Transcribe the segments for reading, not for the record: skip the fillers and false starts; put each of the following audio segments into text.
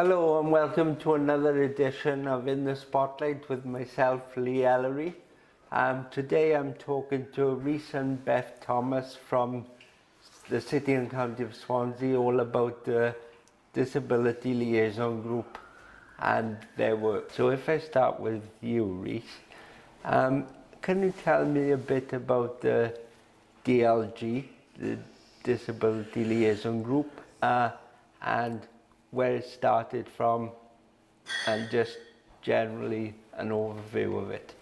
Hello and welcome to another edition of In the Spotlight with myself, Ellery. Today I'm talking to Rhys and Beth Thomas from the City and County of Swansea all about the Disability Liaison Group and their work. So if I start with you, Rhys, can you tell me a bit about the DLG, the Disability Liaison Group, and where it started from, and just generally an overview of it?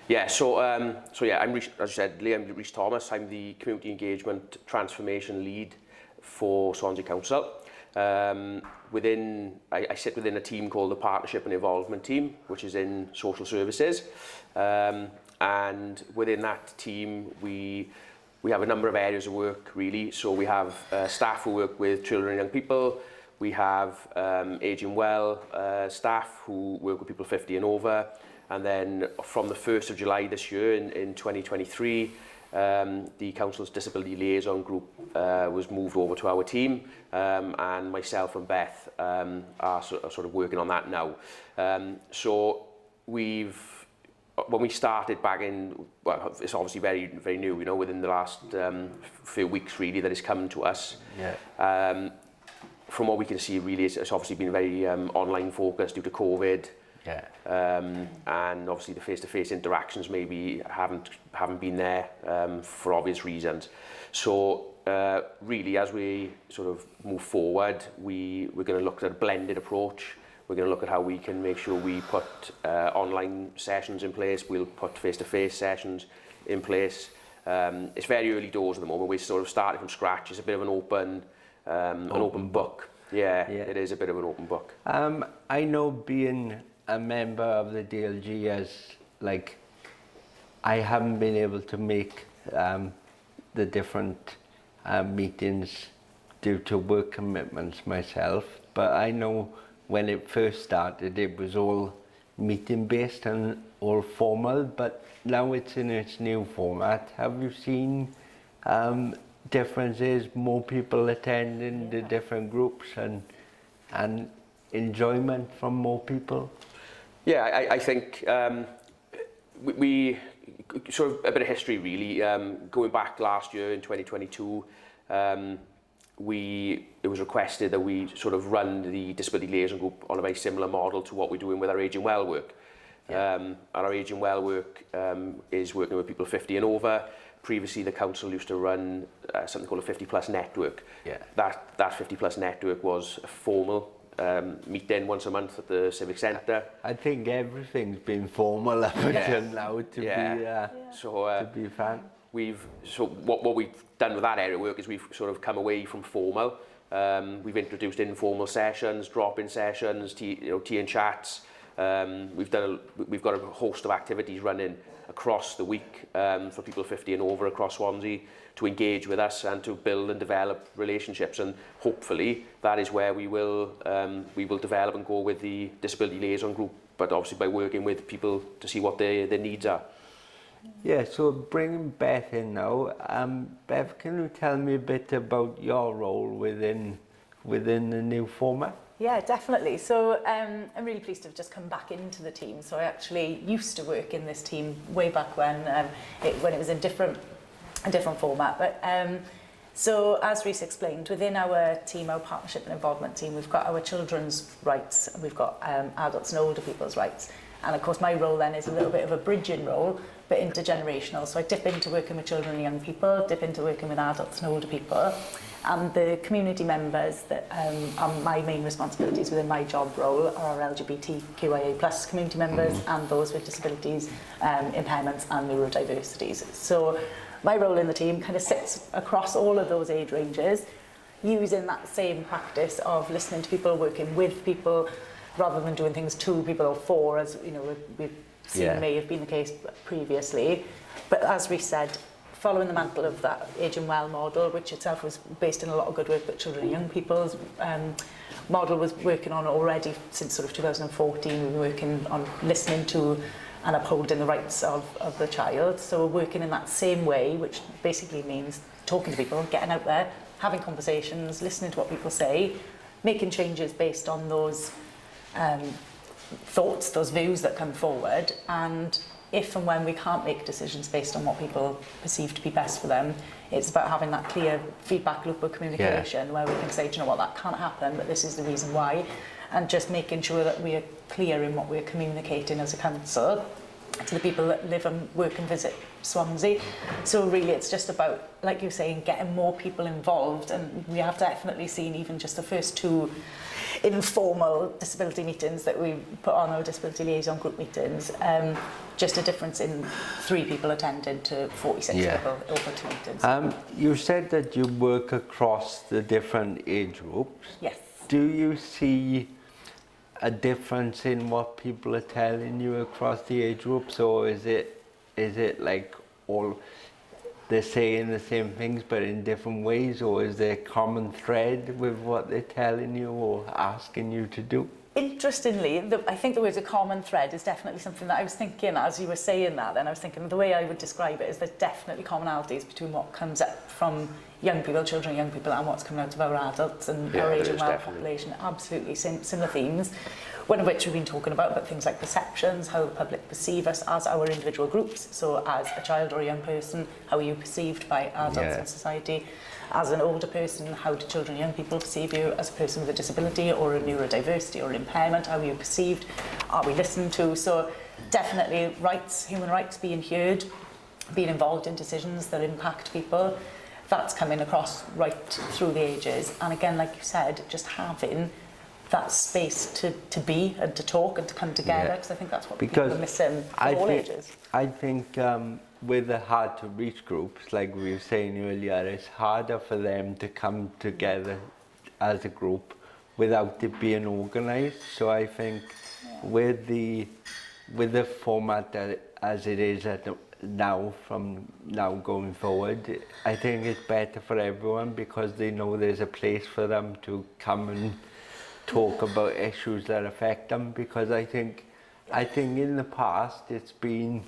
Yeah, I'm Rhys, as you said, I'm Rhys Thomas. I'm the Community Engagement Transformation Lead for Swansea Council. I sit within a team called the Partnership and Involvement Team, which is in social services. And within that team, we have a number of areas of work, really. So we have staff who work with children and young people. We have ageing well staff who work with people 50 and over. And then from the 1st of July this year, in 2023, the Council's Disability Liaison Group was moved over to our team. And myself and Beth are sort of working on that now. When we started back in, well, it's obviously very, very new, you know, within the last few weeks, really, that it's come to us. Yeah. From what we can see, really, it's obviously been very online focused due to COVID. Yeah. And obviously the face-to-face interactions maybe haven't been there for obvious reasons. So really, as we sort of move forward, we're going to look at a blended approach. We're going to look at how we can make sure we put online sessions in place. We'll put face-to-face sessions in place. It's very early doors at the moment. We're sort of starting from scratch. It's a bit of an open book. Yeah, it is a bit of an open book. I know, being a member of the DLG, I haven't been able to make the different meetings due to work commitments myself, but I know when it first started it was all meeting based and all formal, but now it's in its new format. Have you seen differences, more people attending the different groups and enjoyment from more people? Yeah, I think we sort of a bit of history, really. Going back last year in 2022, it was requested that we sort of run the Disability Liaison Group on a very similar model to what we're doing with our ageing well work. Yeah. And our ageing well work is working with people 50 and over. Previously, the council used to run something called a 50 plus network. Yeah. That 50 plus network was a formal meeting once a month at the Civic Centre. I think everything's been formal up until now to be fair. What we've done with that area of work is we've sort of come away from formal. We've introduced informal sessions, drop-in sessions, tea and chats. We've got a host of activities running across the week for people 50 and over across Swansea to engage with us and to build and develop relationships, and hopefully that is where we will develop and go with the Disability Liaison Group, but obviously by working with people to see what their needs are. Yeah, so bringing Beth in now. Beth, can you tell me a bit about your role within the new format? Yeah, definitely. So I'm really pleased to have just come back into the team. So I actually used to work in this team way back when it was in a different format. But so as Rhys explained, within our team, our partnership and involvement team, we've got our children's rights, and we've got adults and older people's rights. And of course, my role then is a little bit of a bridging role, but intergenerational. So I dip into working with children and young people, dip into working with adults and older people. And the community members that are my main responsibilities within my job role are our LGBTQIA+ community members and those with disabilities, impairments and neurodiversities. So my role in the team kind of sits across all of those age ranges, using that same practice of listening to people, working with people, rather than doing things to people or for, as you know, we've seen may have been the case previously. But as we said, following the mantle of that ageing well model, which itself was based in a lot of good work that children and young people's model was working on already since sort of 2014. We were working on listening to and upholding the rights of the child. So we're working in that same way, which basically means talking to people, getting out there, having conversations, listening to what people say, making changes based on those thoughts, those views that come forward, and if and when we can't make decisions based on what people perceive to be best for them, it's about having that clear feedback loop of communication where we can say, do you know what, that can't happen, but this is the reason why, and just making sure that we are clear in what we're communicating as a council to the people that live and work and visit Swansea. So really it's just about, like you're saying, getting more people involved, and we have definitely seen even just the first 2 informal disability meetings that we put on, our disability liaison group meetings, just a difference in 3 people attending to 46 people over 2 meetings. You said that you work across the different age groups. Yes. Do you see a difference in what people are telling you across the age groups, or is it like all they're saying the same things but in different ways, or is there a common thread with what they're telling you or asking you to do? Interestingly, I think the word a common thread is definitely something that I was thinking as you were saying that. Then I was thinking the way I would describe it is there's definitely commonalities between what comes up from young people, children, young people, and what's coming out of our adults and our age and well population. Absolutely similar themes, one of which we've been talking about, but things like perceptions, how the public perceive us as our individual groups. So as a child or a young person, how are you perceived by adults in society? As an older person, how do children and young people perceive you? As a person with a disability or a neurodiversity or an impairment, how are you perceived? Are we listened to? So definitely rights, human rights being heard, being involved in decisions that impact people, that's coming across right through the ages. And again, like you said, just having that space to be and to talk and to come together, because I think that's what people are missing from all ages. I think with the hard to reach groups, like we were saying earlier, it's harder for them to come together as a group without it being organised. So I think with the format that as it is now, from now going forward, I think it's better for everyone because they know there's a place for them to come and talk about issues that affect them. Because I think in the past it's been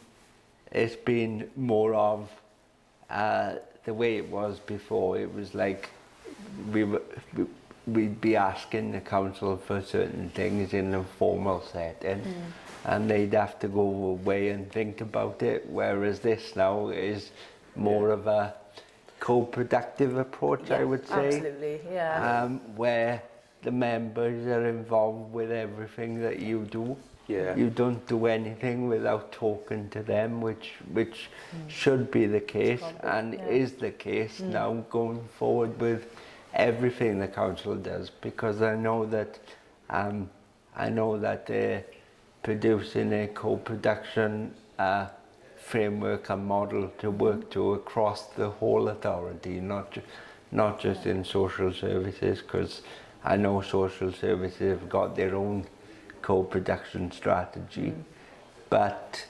more of the way it was before. It was like we'd be asking the council for certain things in a formal setting, and they'd have to go away and think about it, whereas this now is more of a co-productive approach, I would say. Absolutely, where the members are involved with everything that you do. You don't do anything without talking to them, which should be the case and is the case now going forward with everything the council does, because I know that they're producing a co-production framework and model to work to across the whole authority, not just in social services, because I know social services have got their own co-production strategy, but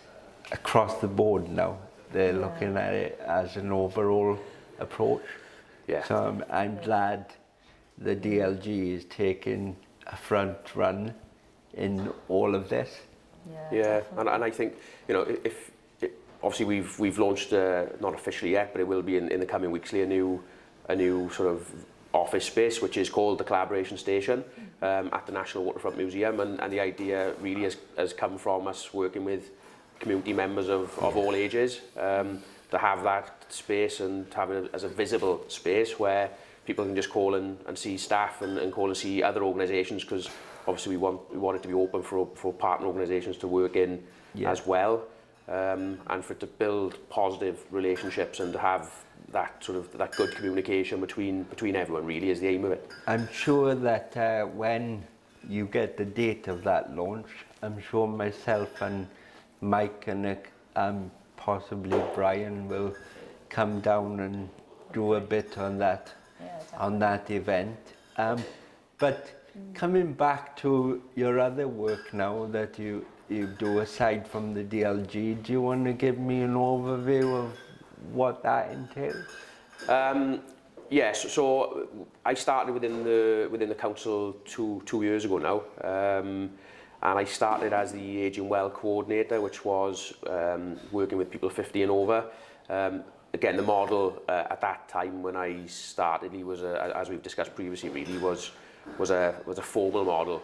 across the board now they're looking at it as an overall approach. So I'm glad the DLG is taking a front run in all of this. And I think, you know, if obviously we've launched not officially yet, but it will be in the coming weeks, a new sort of office space, which is called the Collaboration Station at the National Waterfront Museum, and the idea really has come from us working with community members of all ages, to have that space and to have it as a visible space where people can just call and see staff and call and see other organisations, because obviously we want it to be open for partner organisations to work in as well, and for it to build positive relationships and to have that sort of that good communication between everyone really is the aim of it. I'm sure that when you get the date of that launch, I'm sure myself and Mike and possibly Brian will come down and do a bit on that event. But coming back to your other work now that you do aside from the DLG, do you want to give me an overview of what that entails? Yes, so I started within the council two years ago now, and I started as the Aging Well coordinator, which was working with people 50 and over. Again, the model at that time when I started, he was as we've discussed previously, really was a formal model,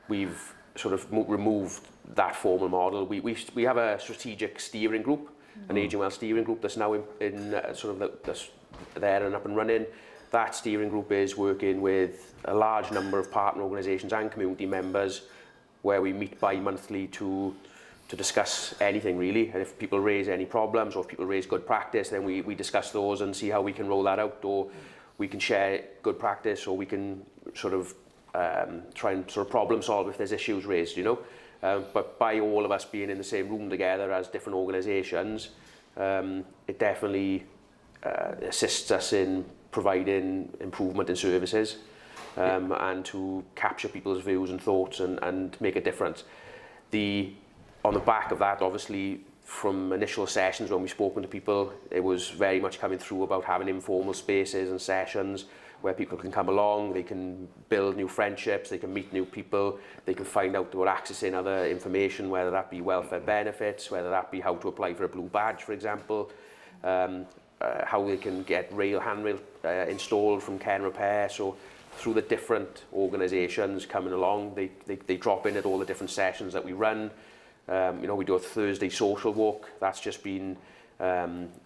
we've sort of removed that formal model. We have a strategic steering group, an Aging Well steering group that's now in sort of that's there and up and running. That steering group is working with a large number of partner organisations and community members, where we meet bi-monthly to discuss anything really. And if people raise any problems, or if people raise good practice, then we discuss those and see how we can roll that out, or we can share good practice, or we can sort of try and sort of problem solve if there's issues raised, you know. But by all of us being in the same room together as different organisations, it definitely assists us in providing improvement in services, and to capture people's views and thoughts and make a difference. On the back of that, obviously, from initial sessions when we've spoken to people, it was very much coming through about having informal spaces and sessions where people can come along, they can build new friendships, they can meet new people, they can find out about accessing other information, whether that be welfare benefits, whether that be how to apply for a blue badge, for example, how they can get handrail installed from Care and Repair. So through the different organisations coming along, they drop in at all the different sessions that we run. You know, we do a Thursday social walk. That's just been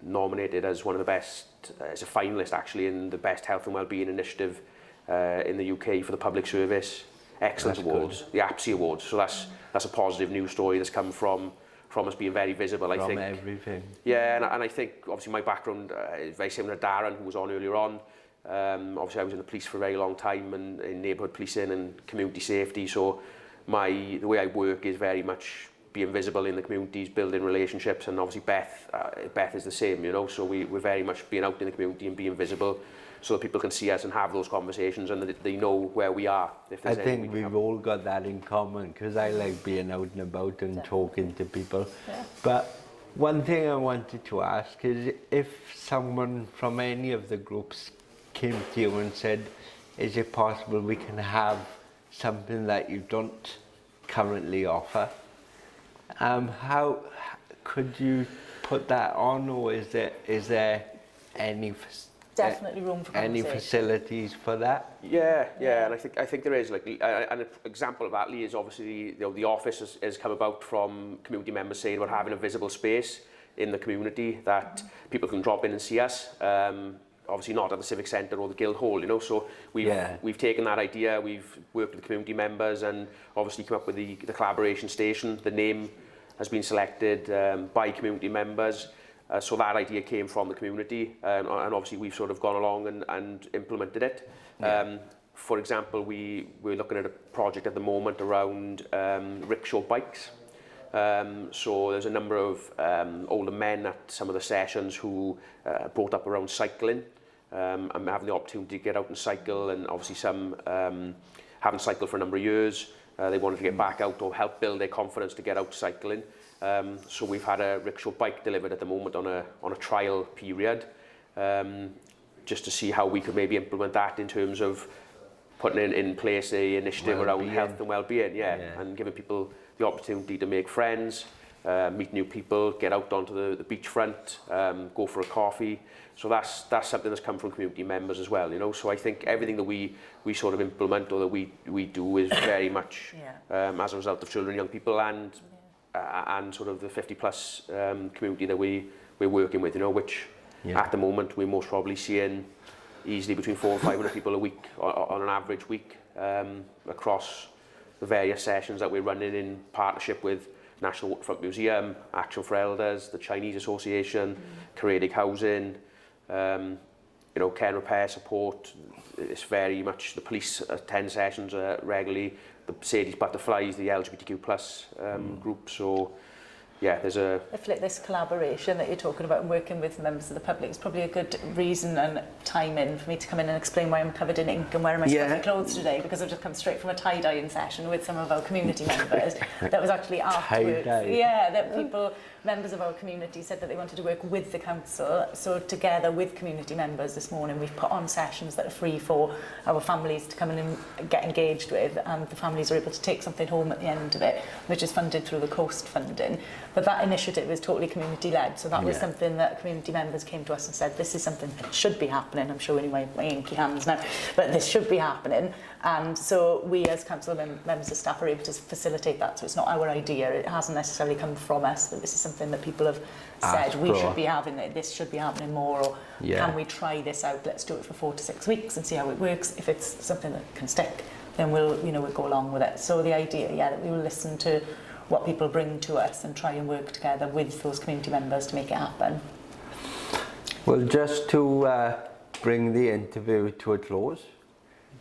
nominated as one of the best, as a finalist actually, in the best health and wellbeing initiative in the UK for the public service excellence awards, good. The APSI awards. So that's a positive news story that's come from us being very visible, I think. From everything. Yeah, and I think obviously my background is very similar to Darren, who was on earlier on. Obviously I was in the police for a very long time, and in neighbourhood policing and community safety. So the way I work is very much being visible in the communities, building relationships, and obviously Beth is the same, you know. So we're very much being out in the community and being visible, so that people can see us and have those conversations, and that they know where we are. I think we've all got that in common, because I like being out and about and talking to people. Yeah. But one thing I wanted to ask is, if someone from any of the groups came to you and said, is it possible we can have something that you don't currently offer? How could you put that on, or is there any definitely room for any facilities for that? Yeah, and I think there is. Like an example of that, Lee, is obviously the office has come about from community members saying about having a visible space in the community that people can drop in and see us. Obviously not at the Civic Centre or the Guildhall, you know. So we've taken that idea, we've worked with the community members, and obviously come up with the collaboration station. The name has been selected by community members, so that idea came from the community, and obviously we've sort of gone along and implemented it. Yeah. For example, we're looking at a project at the moment around rickshaw bikes. So there's a number of older men at some of the sessions who brought up around cycling, and having the opportunity to get out and cycle, and obviously some haven't cycled for a number of years. They wanted to get back out or help build their confidence to get out cycling. So we've had a rickshaw bike delivered at the moment on a trial period, just to see how we could maybe implement that in terms of putting in place an initiative around health and well-being, and giving people the opportunity to make friends, meet new people, get out onto the beachfront, go for a coffee. So that's something that's come from community members as well, you know. So I think everything that we sort of implement, or that we do, is very much as a result of children and young people, and sort of the 50+ community that we're working with, you know, which at the moment we're most probably seeing easily between 400 and 500 people a week on an average week, across the various sessions that we're running in partnership with National Waterfront Museum, Action for Elders, the Chinese Association, Caredic Housing, you know, Care and Repair support. It's very much the police attend sessions regularly, the Mercedes Butterflies, the LGBTQ+ group. So yeah, there's a... I feel like this collaboration that you're talking about and working with members of the public is probably a good reason and timing for me to come in and explain why I'm covered in ink and wearing my scruffy clothes today, because I've just come straight from a tie-dyeing session with some of our community members. That was actually afterwards. Yeah, that members of our community said that they wanted to work with the council. So together with community members this morning, we've put on sessions that are free for our families to come in and get engaged with, and the families are able to take something home at the end of it, which is funded through the Coast funding. But that initiative is totally community-led, so that was something that community members came to us and said, this is something that should be happening. I'm showing you my inky hands now, but this should be happening. And so we as council members of staff are able to facilitate that. So it's not our idea, it hasn't necessarily come from us, but this is something that people have said, we should be having it, this should be happening more, or can we try this out, let's do it for 4 to 6 weeks and see how it works. If it's something that can stick, then we'll go along with it. So the idea, that we will listen to what people bring to us and try and work together with those community members to make it happen. Well, just to bring the interview to a close,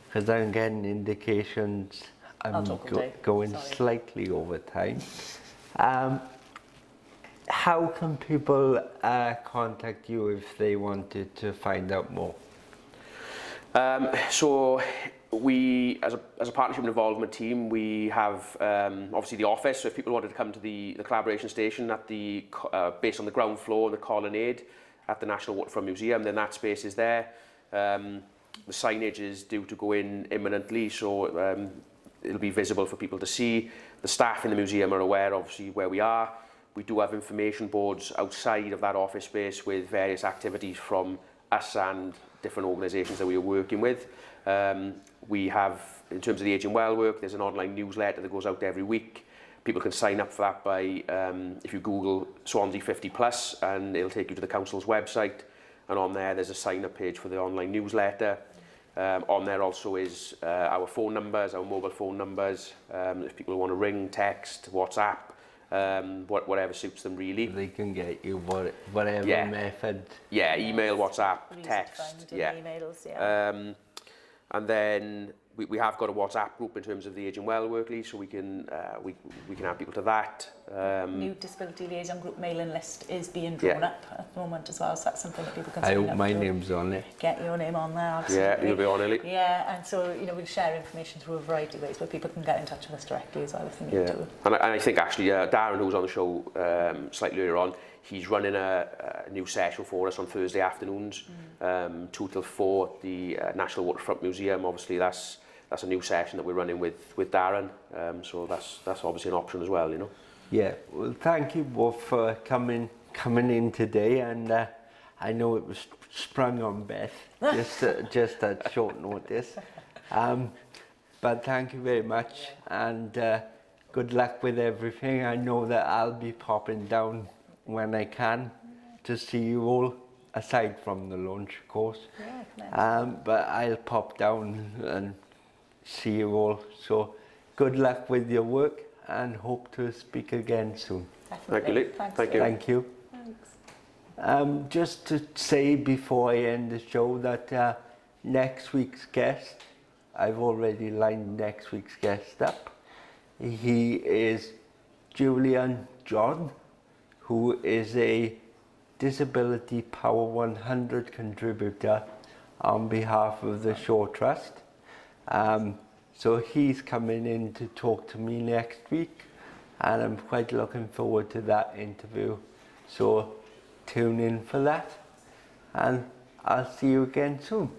because I'm getting indications I'm going slightly over time. How can people contact you if they wanted to find out more? So we, as a partnership and involvement team, we have obviously the office. So if people wanted to come to the collaboration station at the based on the ground floor in the colonnade at the National Waterfront Museum, then that space is there. The signage is due to go in imminently, so it'll be visible for people to see. The staff in the museum are aware, obviously, where we are. We do have information boards outside of that office space with various activities from us and different organisations that we are working with. We have, in terms of the Aging Well work, there's an online newsletter that goes out every week. People can sign up for that by, if you Google Swansea 50+, and it'll take you to the council's website. And on there, there's a sign-up page for the online newsletter. On there also is our phone numbers, our mobile phone numbers. If people want to ring, text, WhatsApp, whatever suits them really. They can get you whatever method. Yeah, email, WhatsApp, text. Emails, and then we have got a WhatsApp group in terms of the Aging Well work, Lee, so we can add people to that. New disability liaison group mailing list is being drawn up at the moment as well, so that's something that people can sign I up hope my name's on it. Get your name on there, absolutely. Yeah, you'll be on it. Yeah, and so we'll share information through a variety of ways, but people can get in touch with us directly as well if they need to. And I think actually Darren, who was on the show slightly earlier on, he's running a new session for us on Thursday afternoons, 2 till 4 at the National Waterfront Museum. Obviously, that's a new session that we're running with Darren, so that's obviously an option as well, you know. Yeah, well, thank you both for coming in today, and I know it was sprung on Beth just at short notice, but thank you very much, and good luck with everything. I know that I'll be popping down when I can to see you all, aside from the launch, of course. But I'll pop down and see you all. So good luck with your work and hope to speak again soon. Definitely. Thank you, Lee. Thank you. Thank you. Thanks. Just to say before I end the show that next week's guest, I've already lined next week's guest up. He is Julian John, who is a Disability Power 100 contributor on behalf of the Shaw Trust. So he's coming in to talk to me next week, and I'm quite looking forward to that interview. So tune in for that, and I'll see you again soon.